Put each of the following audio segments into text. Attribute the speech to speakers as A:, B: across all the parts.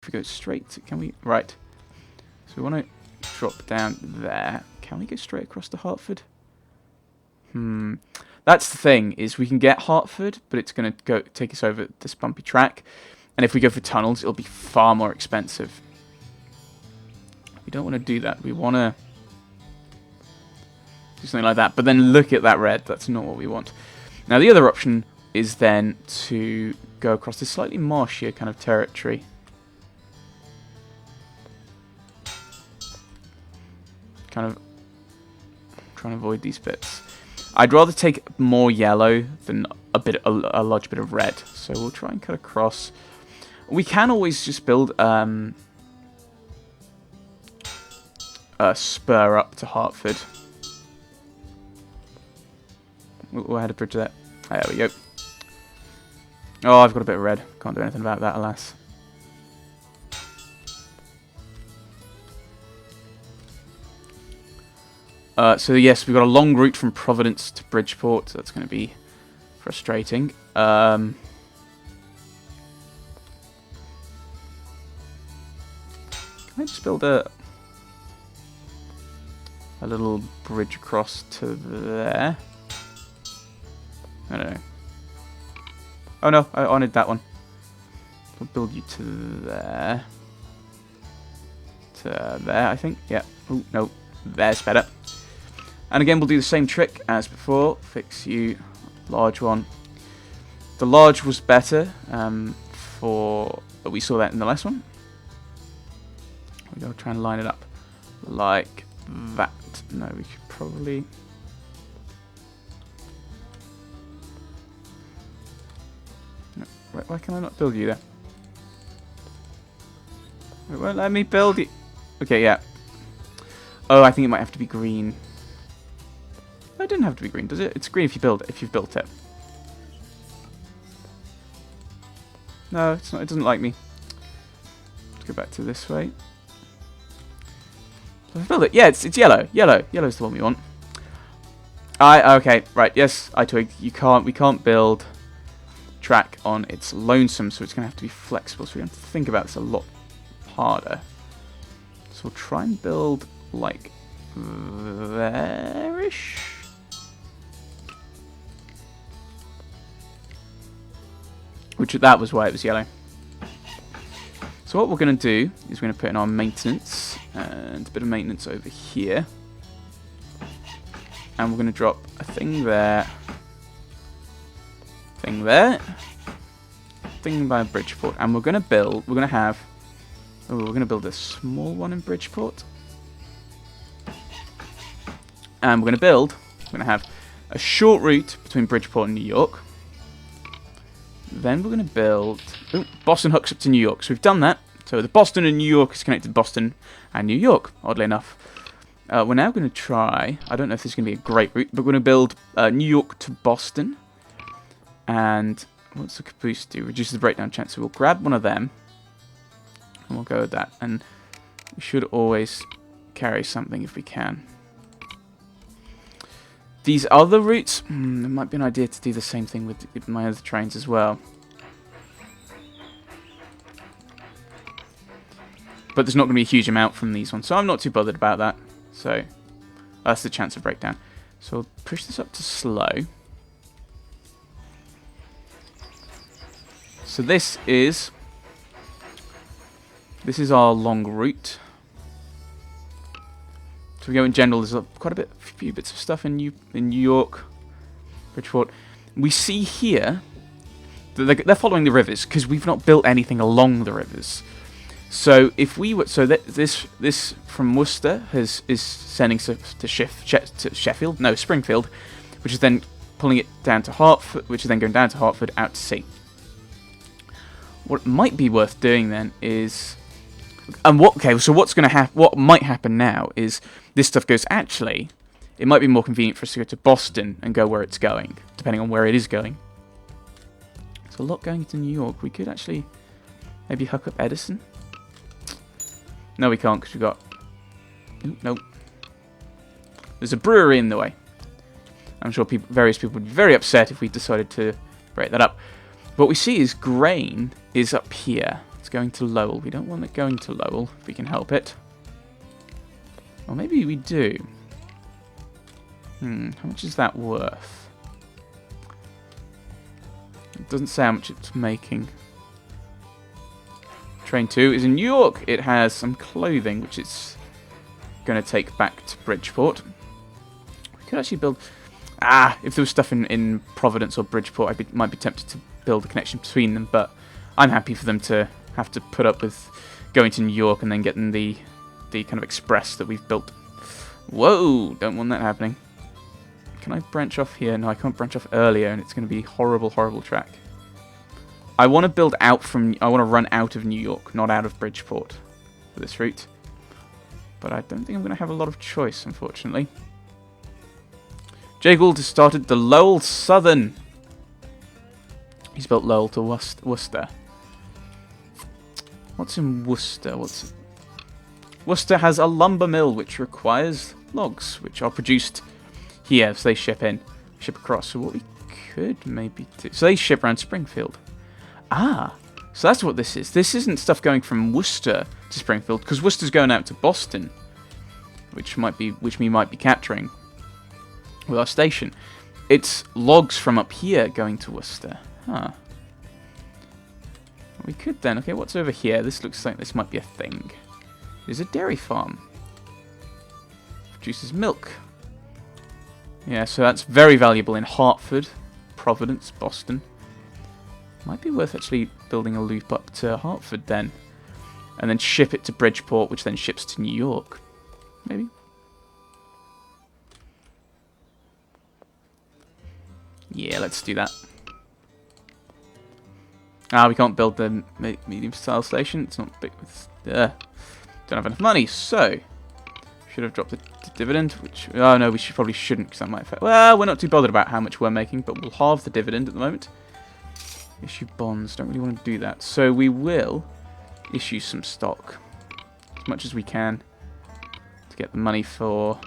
A: If we go straight, can we? Right. So we want to drop down there. Can we go straight across to Hartford? That's the thing, is we can get Hartford, but it's going to go take us over this bumpy track. And if we go for tunnels, it'll be far more expensive. We don't want to do that. We want to do something like that. But then look at that red. That's not what we want. Now, the other option is then to go across this slightly marshier kind of territory. Kind of trying to avoid these bits. I'd rather take more yellow than a large bit of red. So we'll try and cut across. We can always just build a spur up to Hartford. We'll head a bridge there. There we go. Oh, I've got a bit of red. Can't do anything about that, alas. So yes, we've got a long route from Providence to Bridgeport. So that's going to be frustrating. Can I just build a little bridge across to there? I don't know. Oh no, I wanted that one. I'll build you to there. To there, I think. Yeah. Oh, no. There's better. And again, we'll do the same trick as before. Fix you. Large one. The large was better but we saw that in the last one. We'll go try and line it up like that. No, we should probably... No, why can I not build you there? It won't let me build you. Okay, yeah. Oh, I think it might have to be green. No, it didn't have to be green, does it? It's green if you build it, if you've built it. No, it's not. It doesn't like me. Let's go back to this way. So I've built it. Yeah, it's yellow. Yellow's the one we want. Okay, right. Yes, I twigged. We can't build track on its lonesome, so it's gonna have to be flexible. So we have to think about this a lot harder. So we'll try and build like there-ish. That was why it was yellow. So what we're going to do is we're going to put in our maintenance and a bit of maintenance over here. And we're going to drop a thing there. Thing there. Thing by Bridgeport. And we're going to build, we're going to build a small one in Bridgeport. And we're going to have a short route between Bridgeport and New York. Then we're going to build... Oh, Boston hooks up to New York. So we've done that. So the Boston and New York is connected to Boston and New York, oddly enough. We're now going to try... I don't know if this is going to be a great route, but we're going to build New York to Boston. And what's the caboose do? Reduces the breakdown chance. So we'll grab one of them. And we'll go with that. And we should always carry something if we can. These other routes, it might be an idea to do the same thing with my other trains as well. But there's not going to be a huge amount from these ones, so I'm not too bothered about that. So that's the chance of breakdown. So I'll push this up to slow. So this is our long route. So we go in general. There's quite a few bits of stuff in New York, Bridgeport. We see here that they're following the rivers because we've not built anything along the rivers. So if we were, this from Worcester is sending to Sheffield, no, Springfield, which is then pulling it down to Hartford, which is then going down to Hartford out to sea. What might be worth doing then is. And so what's going to happen? What might happen now is this stuff goes. Actually, it might be more convenient for us to go to Boston and go where it's going, depending on where it is going. There's a lot going to New York. We could actually maybe hook up Edison. No, we can't because we've got. Nope. There's a brewery in the way. I'm sure various people would be very upset if we decided to break that up. What we see is grain is up here. It's going to Lowell. We don't want it going to Lowell if we can help it. Or maybe we do. How much is that worth? It doesn't say how much it's making. Train 2 is in New York. It has some clothing, which it's going to take back to Bridgeport. We could actually build... if there was stuff in Providence or Bridgeport, I might be tempted to build a connection between them, but I'm happy for them to have to put up with going to New York and then getting the kind of express that we've built. Whoa! Don't want that happening. Can I branch off here? No, I can't branch off earlier, and it's going to be horrible, horrible track. I want to build out from... I want to run out of New York, not out of Bridgeport for this route. But I don't think I'm going to have a lot of choice, unfortunately. Jay Gould has started the Lowell Southern. He's built Lowell to Worcester. What's in Worcester? Worcester has a lumber mill which requires logs, which are produced here, so they ship across. So what we could maybe do... So they ship around Springfield. So that's what this is. This isn't stuff going from Worcester to Springfield, because Worcester's going out to Boston, which we might be capturing with our station. It's logs from up here going to Worcester. We could then... Okay, what's over here? This looks like this might be a thing. There's a dairy farm. Produces milk. Yeah, so that's very valuable in Hartford, Providence, Boston. Might be worth actually building a loop up to Hartford then. And then ship it to Bridgeport, which then ships to New York. Maybe. Yeah, let's do that. We can't build the medium-style station. It's not big. Don't have enough money, so... Should have dropped the dividend, which... Oh, no, probably shouldn't, because that might affect... Well, we're not too bothered about how much we're making, but we'll halve the dividend at the moment. Issue bonds. Don't really want to do that. So we will issue some stock. As much as we can. To get the money for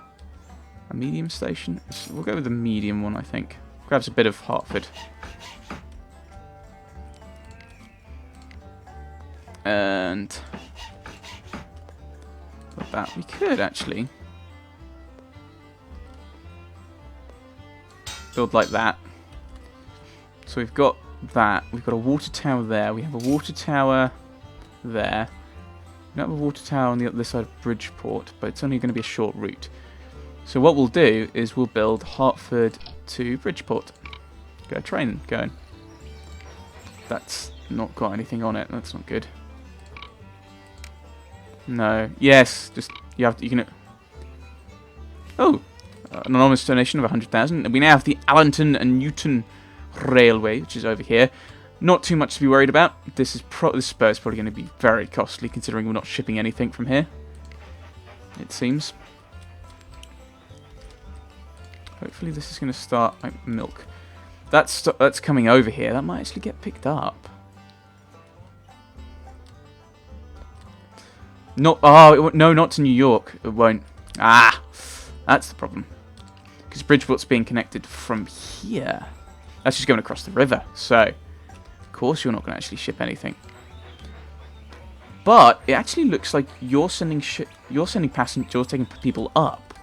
A: a medium station. So we'll go with the medium one, I think. Grabs a bit of Hartford. And... with that, we could actually... build like that. So we've got that. We've got a water tower there. We have a water tower there. We don't have a water tower on the other side of Bridgeport, but it's only going to be a short route. So what we'll do is we'll build Hartford to Bridgeport. Get a train going. That's not got anything on it. That's not good. No. Yes. Just you can. Oh, an anonymous donation of 100,000. And we now have the Allenton and Newton Railway, which is over here. Not too much to be worried about. This spur is probably going to be very costly, considering we're not shipping anything from here. It seems. Hopefully, this is going to start like milk. That's coming over here. That might actually get picked up. No, not to New York. It won't. That's the problem. Because Bridgeport's being connected from here. That's just going across the river. So, of course, you're not going to actually ship anything. But it actually looks like you're sending passengers, you're taking people up.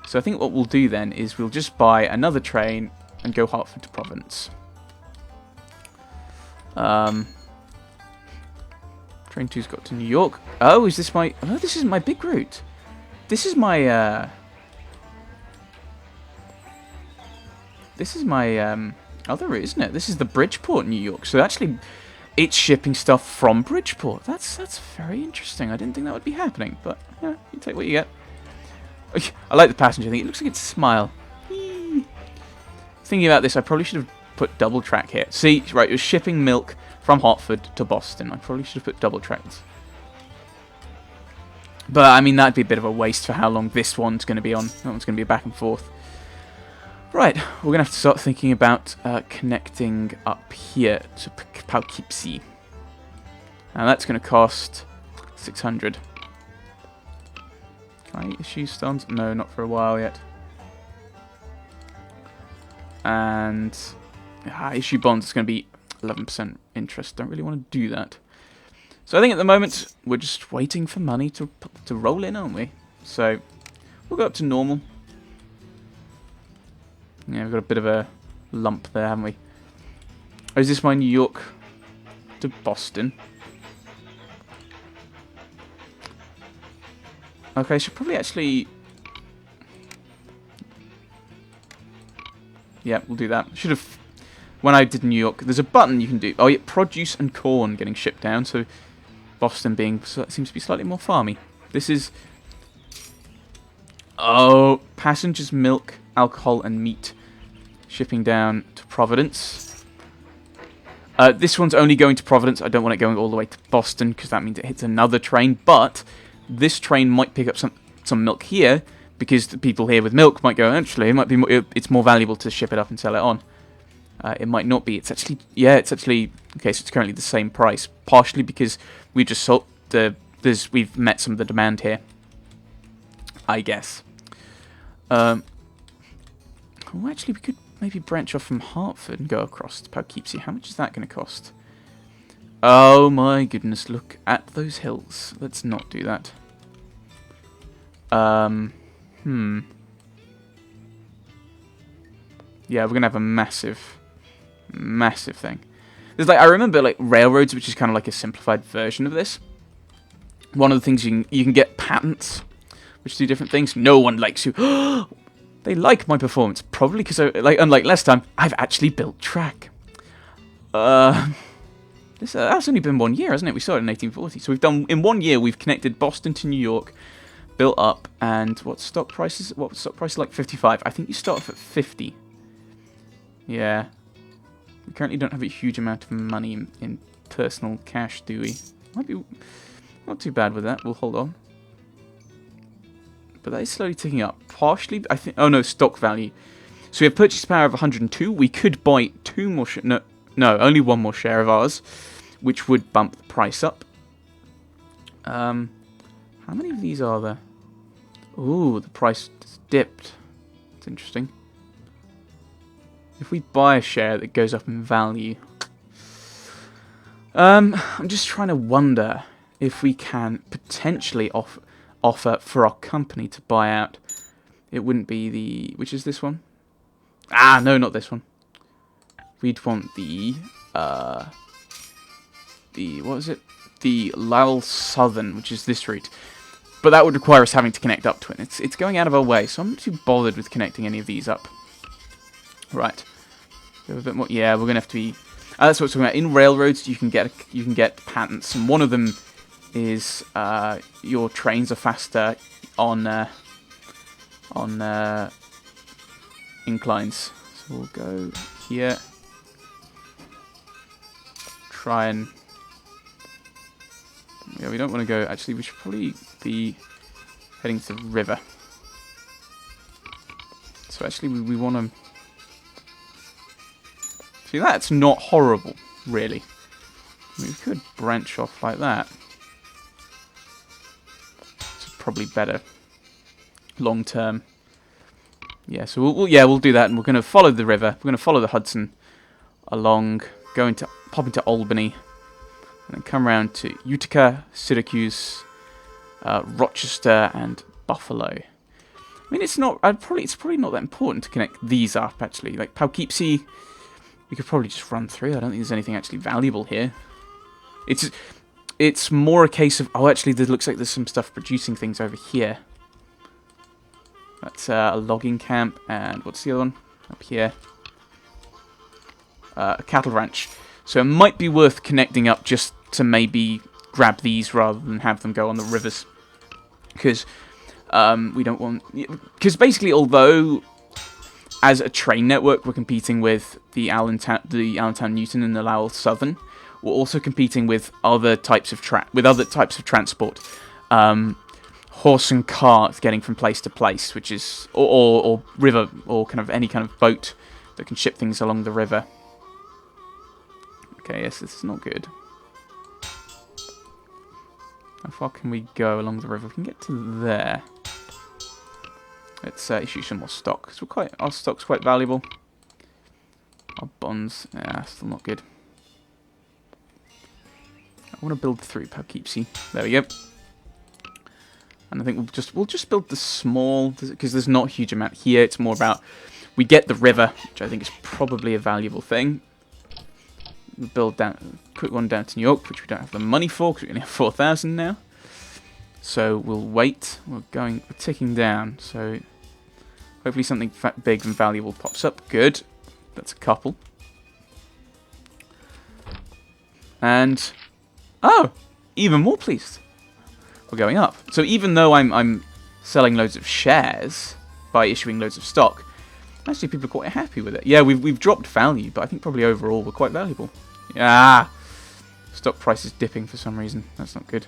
A: So I think what we'll do then is we'll just buy another train and go Hartford to Providence. Train 2's got to New York. Oh, is this my... Oh, this isn't my big route. This is my... This is my other route, isn't it? This is the Bridgeport, New York. So actually, it's shipping stuff from Bridgeport. That's very interesting. I didn't think that would be happening, but yeah, you take what you get. I like the passenger thing. It looks like it's a smile. Thinking about this, I probably should have put double track here. See, right, you're shipping milk from Hartford to Boston. I probably should have put double tracks. But, I mean, that'd be a bit of a waste for how long this one's going to be on. That one's going to be back and forth. Right, we're going to have to start thinking about connecting up here to Poughkeepsie. And that's going to cost 600. Can I issue stones? No, not for a while yet. And issue bonds is going to be 11% interest. Don't really want to do that. So I think at the moment we're just waiting for money to roll in, aren't we? So we'll go up to normal. Yeah, we've got a bit of a lump there, haven't we? Oh, is this my New York to Boston? Okay, should probably actually... Yeah, we'll do that. Should have... When I did New York, there's a button you can do. Oh, yeah, produce and corn getting shipped down, so Boston being... seems to be slightly more farmy. This is... Oh, passengers, milk, alcohol, and meat shipping down to Providence. This one's only going to Providence. I don't want it going all the way to Boston, because that means it hits another train, but this train might pick up some milk here, because the people here with milk might go, actually, it might be it's more valuable to ship it up and sell it on. It might not be. It's actually, yeah, it's actually, okay, so it's currently the same price, partially because we just sold we've met some of the demand here, I guess. Oh, actually, we could maybe branch off from Hartford and go across to Poughkeepsie. How much is that going to cost? Oh my goodness, look at those hills. Let's not do that. Yeah, we're going to have a massive thing. There's like, I remember like railroads, which is kind of like a simplified version of this. One of the things you can get patents, which do different things. No one likes you. They like my performance, probably because unlike last time, I've actually built track. That's only been 1 year, hasn't it? We started in 1840, so we've done in 1 year. We've connected Boston to New York, built up, and what stock prices? What stock price is like 55? I think you start off at 50. Yeah, we currently don't have a huge amount of money in personal cash, do we? Might be not too bad with that. We'll hold on. But that is slowly ticking up. Partially, I think... Oh, no, stock value. So we have purchase power of 102. We could buy 2 more... No, only 1 more share of ours, which would bump the price up. How many of these are there? Ooh, the price has dipped. It's interesting. If we buy a share that goes up in value... I'm just trying to wonder if we can potentially offer for our company to buy out. It wouldn't be the... Which is this one? Ah, no, not this one. We'd want the... What was it? The Lowell Southern, which is this route. But that would require us having to connect up to it. It's going out of our way, so I'm not too bothered with connecting any of these up. Right. We have a bit more... Yeah, we're going to have to be... that's what we're talking about. In railroads, you can get patents, and one of them is your trains are faster on inclines. So we'll go here. Try and... Yeah, we don't want to go... Actually, we should probably be heading to the river. So actually, we want to... See, that's not horrible, really. I mean, we could branch off like that. It's probably better long term. Yeah, so we'll do that, and we're going to follow the river. We're going to follow the Hudson along, pop into Albany, and then come around to Utica, Syracuse, Rochester, and Buffalo. I mean, it's probably not that important to connect these up, actually. Like Poughkeepsie, we could probably just run through. I don't think there's anything actually valuable here. It's more a case of, oh, actually, there looks like there's some stuff producing things over here. That's a logging camp, and what's the other one? Up here. A cattle ranch. So it might be worth connecting up just to maybe grab these rather than have them go on the rivers. Because we don't want... Because basically, although as a train network we're competing with the Allentown Newton and the Lowell Southern, we're also competing with other types of transport. Horse and cart getting from place to place, which is... Or river, or kind of any kind of boat that can ship things along the river. Okay, yes, this is not good. How far can we go along the river? We can get to there. Let's issue some more stock, because our stock's quite valuable. Our bonds, yeah, still not good. I want to build through Poughkeepsie. There we go. And I think we'll just build the small, because there's not a huge amount here. It's more about we get the river, which I think is probably a valuable thing. We'll build down, quick one down to New York, which we don't have the money for because we only have 4,000 now. So we'll wait. We're ticking down. So hopefully something big and valuable pops up. Good. That's a couple. And oh, even more pleased. We're going up. So even though I'm selling loads of shares by issuing loads of stock, actually people are quite happy with it. Yeah, we've dropped value, but I think probably overall we're quite valuable. Yeah, stock price is dipping for some reason. That's not good.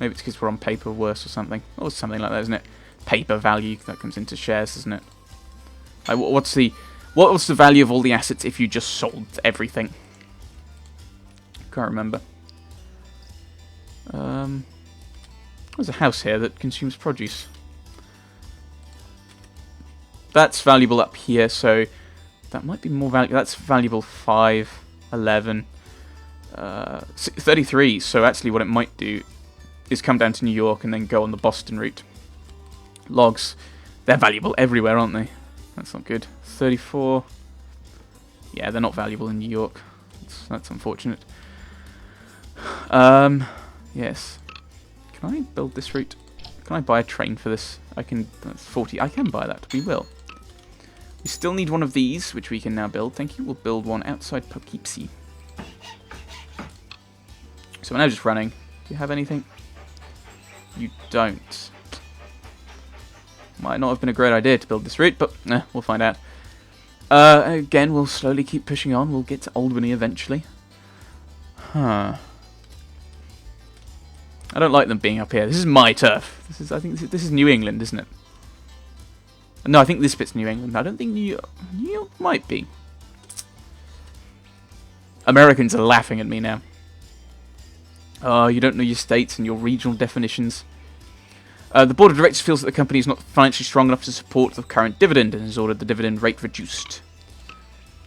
A: Maybe it's because we're on paper worse or something. Or something like that, isn't it? Paper value, that comes into shares, doesn't it? Like, what's the value of all the assets if you just sold everything? Can't remember. There's a house here that consumes produce. That's valuable up here, so that might be more valuable. That's valuable 5, 11, 33. So actually what it might do is come down to New York and then go on the Boston route. Logs, they're valuable everywhere, aren't they? That's not good. 34. Yeah, they're not valuable in New York. That's unfortunate. Yes. Can I build this route? Can I buy a train for this? I can. That's 40. I can buy that. We will. We still need one of these, which we can now build. Thank you. We'll build one outside Poughkeepsie. So we're now just running. Do you have anything? You don't. Might not have been a great idea to build this route, but we'll find out. Again, we'll slowly keep pushing on. We'll get to Albany eventually. Huh. I don't like them being up here. This is my turf. I think this is New England, isn't it? No, I think this bit's New England. I don't think New York might be. Americans are laughing at me now. Oh, you don't know your states and your regional definitions. The board of directors feels that the company is not financially strong enough to support the current dividend and has ordered the dividend rate reduced.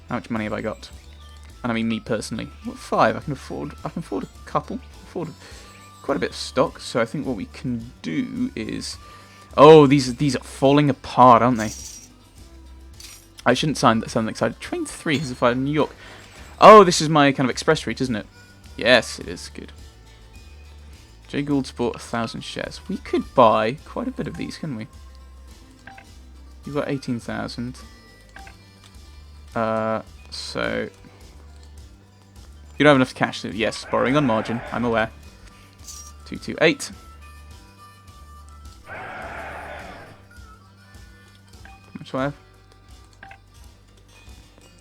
A: How much money have I got? And I mean me personally. What, 5? I can afford a couple. Afford quite a bit of stock. So I think what we can do is, oh, these are falling apart, aren't they? I shouldn't sound excited. Train 3 has arrived in New York. Oh, this is my kind of express route, isn't it? Yes, it is. Good. Jay Gould's bought 1,000 shares. We could buy quite a bit of these, couldn't we? You've got 18,000. So you don't have enough cash. Yes, borrowing on margin. I'm aware. 228. How much do I have?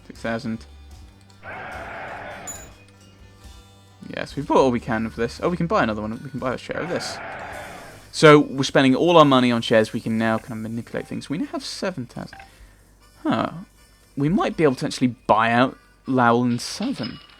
A: 6,000. Yes, we've bought all we can of this. Oh, we can buy another one. We can buy a share of this. So we're spending all our money on shares. We can now kind of manipulate things. We now have 7,000. Huh. We might be able to actually buy out Lowell and Southern.